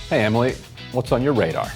Hey, Emily, what's on your radar?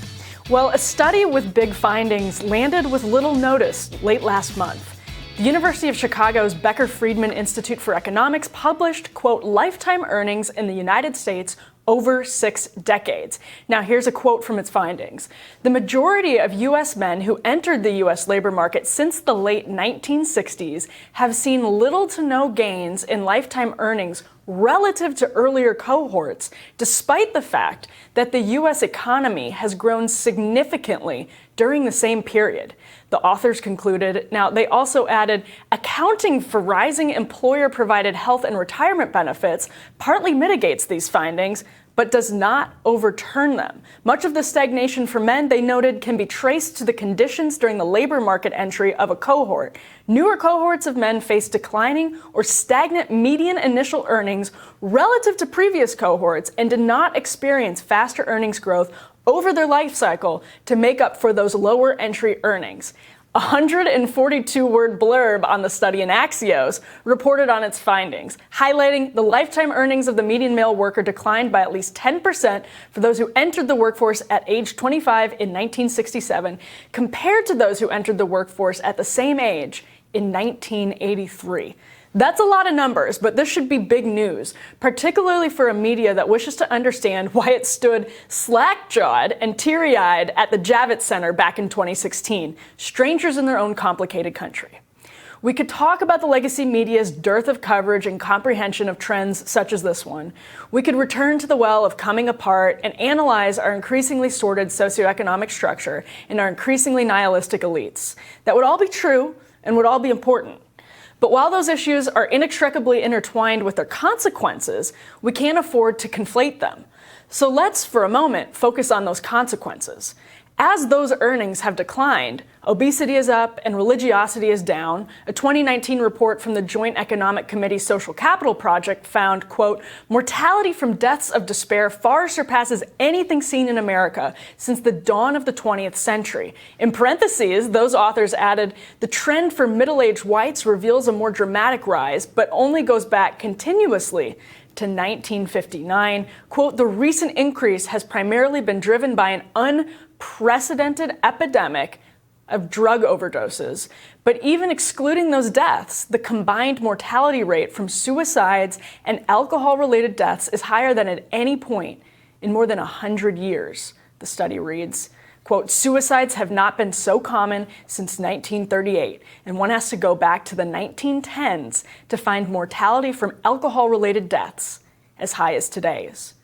Well, a study with big findings landed with little notice late last month. The University of Chicago's Becker-Friedman Institute for Economics published, quote, lifetime earnings in the United States over 6 decades. Now, here's a quote from its findings. The majority of U.S. men who entered the U.S. labor market since the late 1960s have seen little to no gains in lifetime earnings relative to earlier cohorts, despite the fact that the U.S. economy has grown significantly during the same period. The authors concluded, now they also added, accounting for rising employer-provided health and retirement benefits partly mitigates these findings, but does not overturn them. Much of the stagnation for men, they noted, can be traced to the conditions during the labor market entry of a cohort. Newer cohorts of men face declining or stagnant median initial earnings relative to previous cohorts and did not experience faster earnings growth over their life cycle to make up for those lower entry earnings. A 142-word blurb on the study in Axios reported on its findings, highlighting the lifetime earnings of the median male worker declined by at least 10% for those who entered the workforce at age 25 in 1967, compared to those who entered the workforce at the same age in 1983. That's a lot of numbers, but this should be big news, particularly for a media that wishes to understand why it stood slack-jawed and teary-eyed at the Javits Center back in 2016, strangers in their own complicated country. We could talk about the legacy media's dearth of coverage and comprehension of trends such as this one. We could return to the well of coming apart and analyze our increasingly sordid socioeconomic structure and our increasingly nihilistic elites. That would all be true and would all be important. But while those issues are inextricably intertwined with their consequences, we can't afford to conflate them. So let's, for a moment, focus on those consequences. As those earnings have declined, obesity is up and religiosity is down. A 2019 report from the Joint Economic Committee Social Capital Project found, quote, mortality from deaths of despair far surpasses anything seen in America since the dawn of the 20th century. In parentheses, those authors added, the trend for middle-aged whites reveals a more dramatic rise, but only goes back continuously to 1959. Quote, the recent increase has primarily been driven by an unprecedented epidemic of drug overdoses. But even excluding those deaths, the combined mortality rate from suicides and alcohol-related deaths is higher than at any point in more than 100 years, the study reads. Quote, suicides have not been so common since 1938, and one has to go back to the 1910s to find mortality from alcohol-related deaths as high as today's.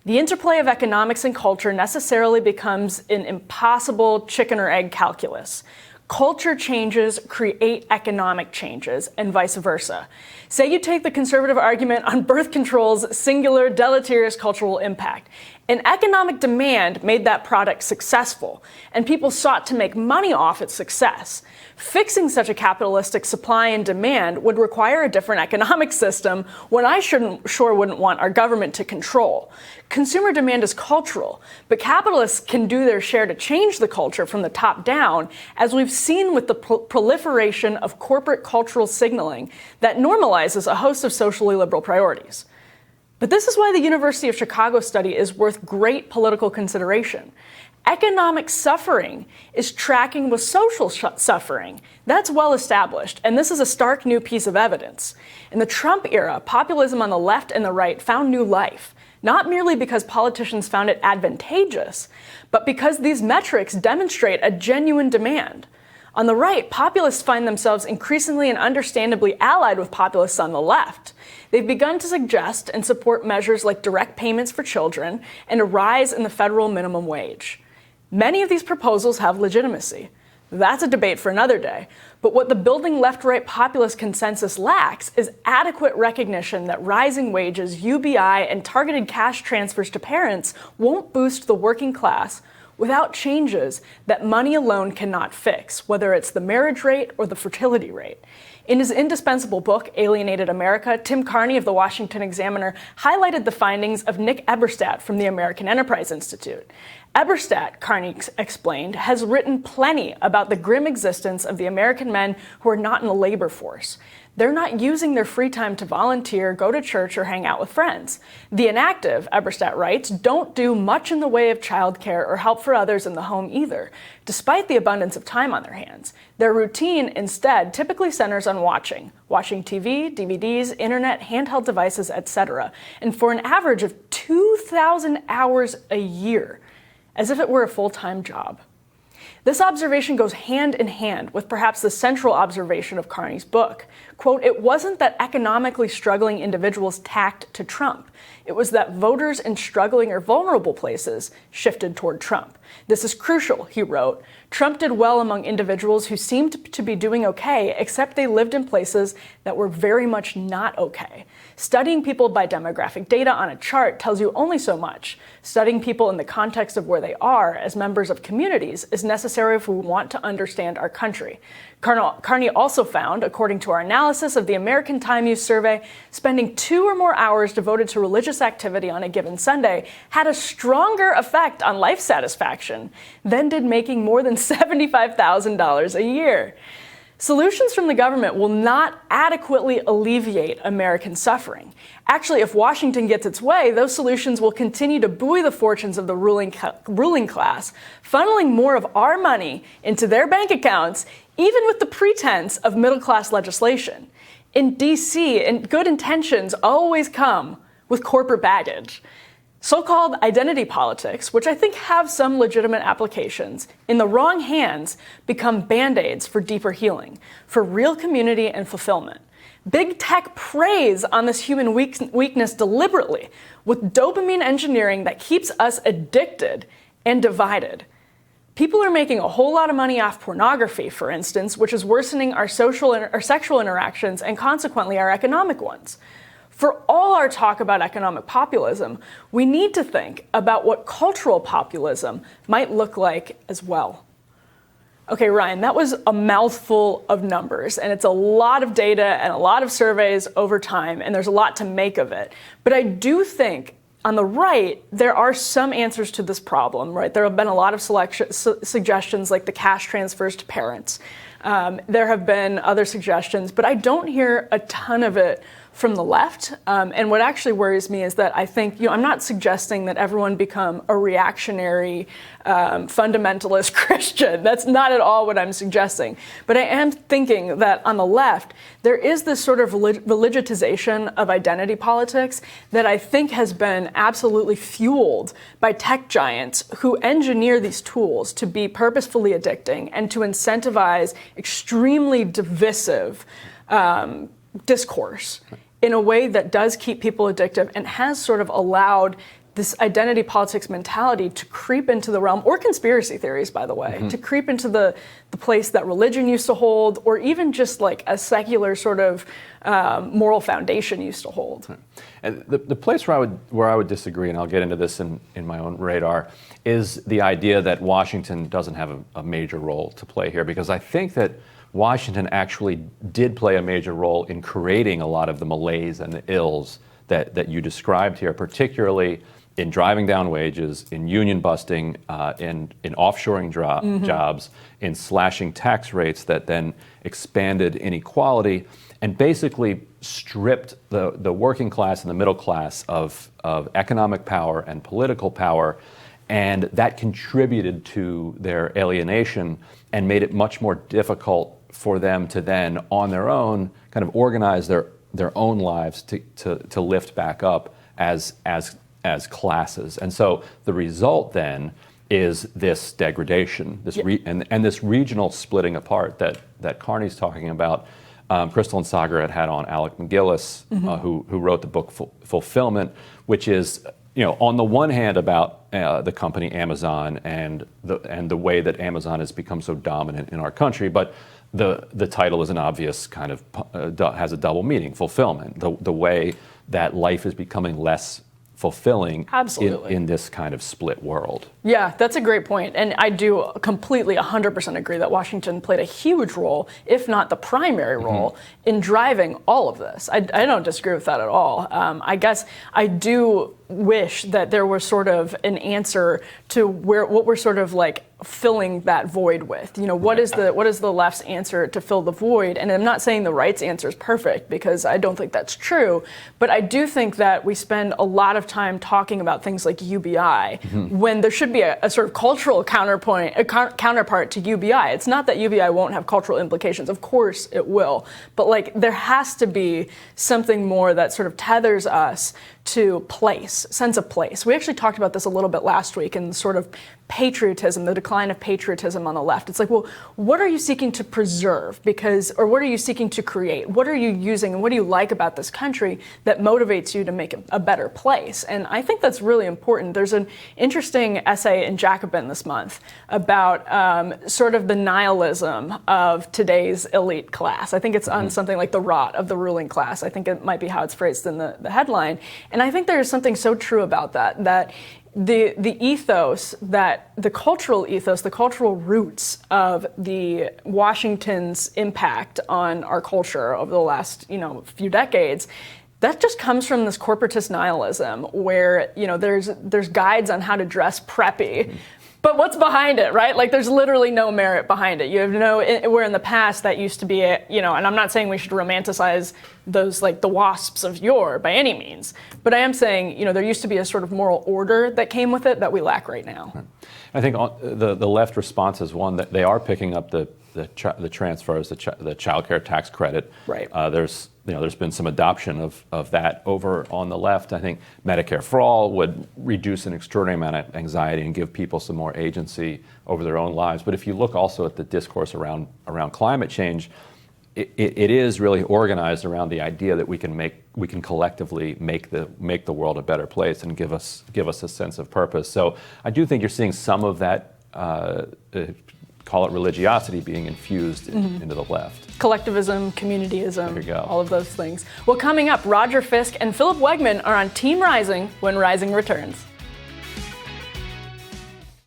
The interplay of economics and culture necessarily becomes an impossible chicken or egg calculus. Culture changes create economic changes, and vice versa. Say you take the conservative argument on birth control's singular deleterious cultural impact. An economic demand made that product successful, and people sought to make money off its success. Fixing such a capitalistic supply and demand would require a different economic system, one I sure wouldn't want our government to control. Consumer demand is cultural, but capitalists can do their share to change the culture from the top down, as we've seen with the proliferation of corporate cultural signaling that normalizes a host of socially liberal priorities. But this is why the University of Chicago study is worth great political consideration. Economic suffering is tracking with social suffering. That's well established, and this is a stark new piece of evidence. In the Trump era, populism on the left and the right found new life, not merely because politicians found it advantageous, but because these metrics demonstrate a genuine demand. On the right, populists find themselves increasingly and understandably allied with populists on the left. They've begun to suggest and support measures like direct payments for children and a rise in the federal minimum wage. Many of these proposals have legitimacy. That's a debate for another day. But what the building left-right populist consensus lacks is adequate recognition that rising wages, UBI, and targeted cash transfers to parents won't boost the working class without changes that money alone cannot fix, whether it's the marriage rate or the fertility rate. In his indispensable book, Alienated America, Tim Carney of the Washington Examiner highlighted the findings of Nick Eberstadt from the American Enterprise Institute. Eberstadt, Carney explained, has written plenty about the grim existence of the American men who are not in the labor force. They're not using their free time to volunteer, go to church, or hang out with friends. The inactive, Eberstadt writes, don't do much in the way of childcare or help for others in the home either, despite the abundance of time on their hands. Their routine, instead, typically centers on watching TV, DVDs, internet, handheld devices, etc., and for an average of 2,000 hours a year, as if it were a full-time job. This observation goes hand in hand with perhaps the central observation of Carney's book. Quote, it wasn't that economically struggling individuals tacked to Trump. It was that voters in struggling or vulnerable places shifted toward Trump. This is crucial, he wrote. Trump did well among individuals who seemed to be doing okay, except they lived in places that were very much not okay. Studying people by demographic data on a chart tells you only so much. Studying people in the context of where they are as members of communities is necessary if we want to understand our country. Carney also found, according to our analysis of the American Time Use Survey, spending 2 or more hours devoted to religious activity on a given Sunday had a stronger effect on life satisfaction than did making more than $75,000 a year. Solutions from the government will not adequately alleviate American suffering. Actually, if Washington gets its way, those solutions will continue to buoy the fortunes of the ruling class, funneling more of our money into their bank accounts, even with the pretense of middle-class legislation. In D.C., good intentions always come with corporate baggage. So-called identity politics, which I think have some legitimate applications, in the wrong hands become band-aids for deeper healing, for real community and fulfillment. Big tech preys on this human weakness deliberately, with dopamine engineering that keeps us addicted and divided. People are making a whole lot of money off pornography, for instance, which is worsening our sexual interactions and consequently our economic ones. For all our talk about economic populism, we need to think about what cultural populism might look like as well. Okay, Ryan, that was a mouthful of numbers, and it's a lot of data and a lot of surveys over time, and there's a lot to make of it. But I do think on the right, there are some answers to this problem, right? There have been a lot of suggestions like the cash transfers to parents. There have been other suggestions, but I don't hear a ton of it from the left. And what actually worries me is that I think, I'm not suggesting that everyone become a reactionary, fundamentalist Christian. That's not at all what I'm suggesting. But I am thinking that on the left, there is this sort of religitization of identity politics that I think has been absolutely fueled by tech giants who engineer these tools to be purposefully addicting and to incentivize extremely divisive discourse in a way that does keep people addictive and has sort of allowed this identity politics mentality to creep into the realm, or conspiracy theories, by the way, to creep into the place that religion used to hold, or even just like a secular sort of moral foundation used to hold. And the place where I would disagree, and I'll get into this in my own radar, is the idea that Washington doesn't have a major role to play here, because I think that Washington actually did play a major role in creating a lot of the malaise and the ills that you described here, particularly in driving down wages, in union busting, in offshoring jobs, in slashing tax rates that then expanded inequality and basically stripped the working class and the middle class of economic power and political power. And that contributed to their alienation and made it much more difficult for them to then, on their own, kind of organize their own lives to lift back up as classes. And so the result then is this degradation, and this regional splitting apart that Carney's talking about. Crystal and Sagar had on Alec McGillis, who wrote the book Fulfillment, which is, on the one hand about the company Amazon and the way that Amazon has become so dominant in our country, but the title is an obvious kind of has a double meaning: fulfillment, the way that life is becoming less fulfilling Absolutely. in this kind of split world. Yeah, that's a great point. And I do completely 100% agree that Washington played a huge role, if not the primary role, in driving all of this. I don't disagree with that at all. I guess I do wish that there was sort of an answer to what we're sort of like filling that void with. You know, what is the left's answer to fill the void? And I'm not saying the right's answer is perfect, because I don't think that's true, but I do think that we spend a lot of time talking about things like UBI when there should be a sort of cultural counterpart to UBI. It's not that UBI won't have cultural implications. Of course it will. But like there has to be something more that sort of tethers us to place, sense of place. We actually talked about this a little bit last week in sort of patriotism, the decline of patriotism on the left. It's like, well, what are you seeking to preserve? Or what are you seeking to create? What are you using and what do you like about this country that motivates you to make it a better place? And I think that's really important. There's an interesting essay in Jacobin this month about sort of the nihilism of today's elite class. I think it's on something like the rot of the ruling class. I think it might be how it's phrased in the headline. And I think there's something so true about that the ethos, that the cultural ethos, the cultural roots of the Washington's impact on our culture over the last, few decades, that just comes from this corporatist nihilism where, there's guides on how to dress preppy. But what's behind it, right? Like there's literally no merit behind it. You have where in the past that used to be, and I'm not saying we should romanticize those like the wasps of yore by any means, but I am saying, there used to be a sort of moral order that came with it that we lack right now. I think the left response is one that they are picking up the transfers, the child care tax credit. Right. There's been some adoption of that over on the left. I think Medicare for All would reduce an extraordinary amount of anxiety and give people some more agency over their own lives. But if you look also at the discourse around climate change, it is really organized around the idea that we can collectively make the world a better place and give us a sense of purpose. So I do think you're seeing some of that. Call it religiosity being infused into the left. Collectivism, communityism, There you go. all of those things. Well, coming up, Roger Fisk and Philip Wegman are on Team Rising when Rising returns.